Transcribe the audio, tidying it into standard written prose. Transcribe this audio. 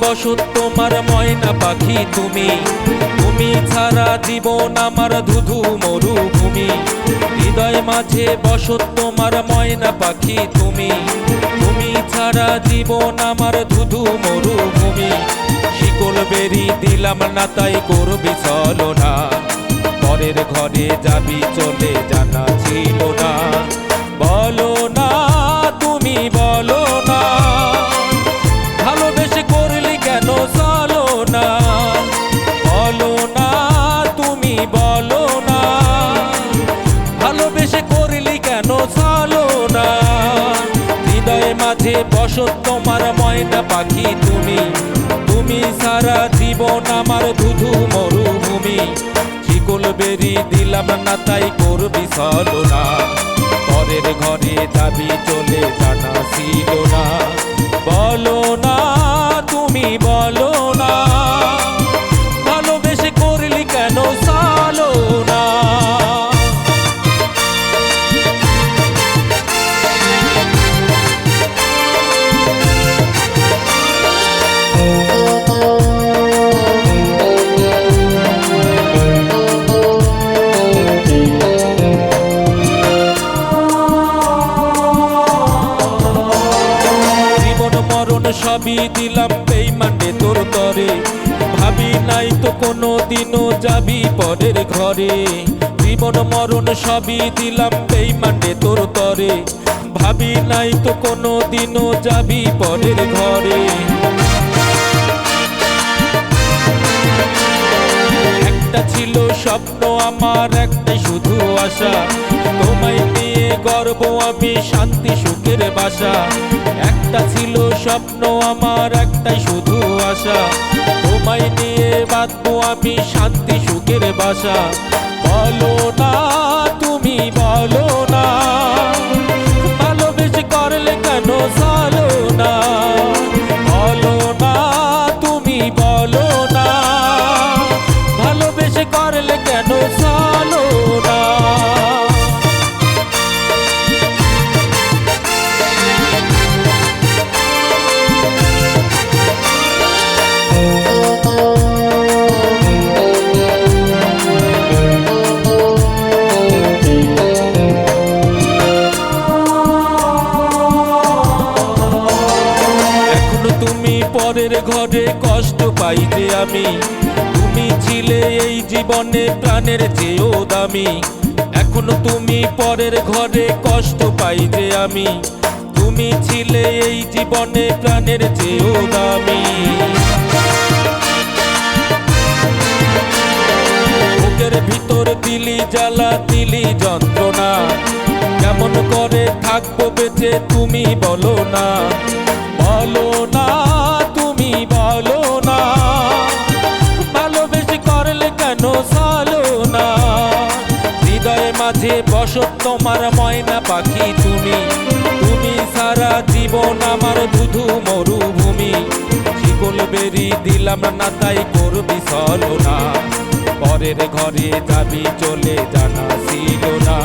বসত তোমার ময়না পাখি তুমি, তুমি ছাড়া জীবন আমার ধুধু মরুভূমি। হৃদয় মাঝে বসত তোমার ময়না পাখি তুমি, তুমি ছাড়া জীবন আমার ধুধু মরুভূমি। শিকল বেরি দিলাম না তাই করবি ছলনা, পরের ঘরে যাবি চলে জানা ছিল না। বলো না তুমি বলো না, ভালোবেসে করলি কেন চলো না। বলো না তুমি বলো না, ভালোবেসে করলি কেন চলো না। হৃদয় মাঝে বসত তোমার ময়না পাখি তুমি, তুমি সারা জীবন আমার ধুধু মরুভূমি। শিকল বেরি দিলাম না তাই করবি ছলনা, পরের ঘরে যাবি চলে জানা ছিল না। বলো না তুমি বলো না, ভালোবেসে করলি কেন চলো না। সবই দিলাম বেইমানে তোর তরে, ভাবি নাই তো কোনো দিনও যাবি পরের ঘরে। জীবন মরণ সবই দিলাম বেইমানে তোর তরে, ভাবি নাই তো কোনো দিনও যাবি পরের ঘরে। একটা ছিল স্বপ্ন আমার একটাই শুধু আশা, তোমায় নিয়ে গর্ব আমি শান্তি সুখের বাসা। একটা ছিল স্বপ্ন আমার একটাই শুধু আশা, তোমায় নিয়ে বাঁধবো আমি শান্তি সুখের বাসা। বলো না তুমি বলো না, ভালোবেসে করলে কেন চলো না। বলো না তুমি বলো না, ভালোবেসে করলে কেন চলো না। পরের ঘরে কষ্ট পাই যে আমি, তুমি ছিলে এই জীবনে প্রাণের চেয়েও দামি। এখনো তুমি পরের ঘরে কষ্ট পাই যে আমি, তুমি ছিলে এই জীবনে প্রাণের চেয়েও দামি। বুকের ভিতর দিলি জ্বালা দিলি যন্ত্রণা, কেমন করে থাকবো বেঁচে তুমি বলো না। বলো না তুমি বলো না, ভালোবেসে করলে কেন চলো না। হৃদয় মাঝে বসত তোমার ময়না পাখি তুমি, তুমি সারা জীবন আমার ধুধু মরুভূমি। শিকল বেরি দিলাম না তাই করবি ছলনা, পরের ঘরে যাবি চলে জানা ছিল না।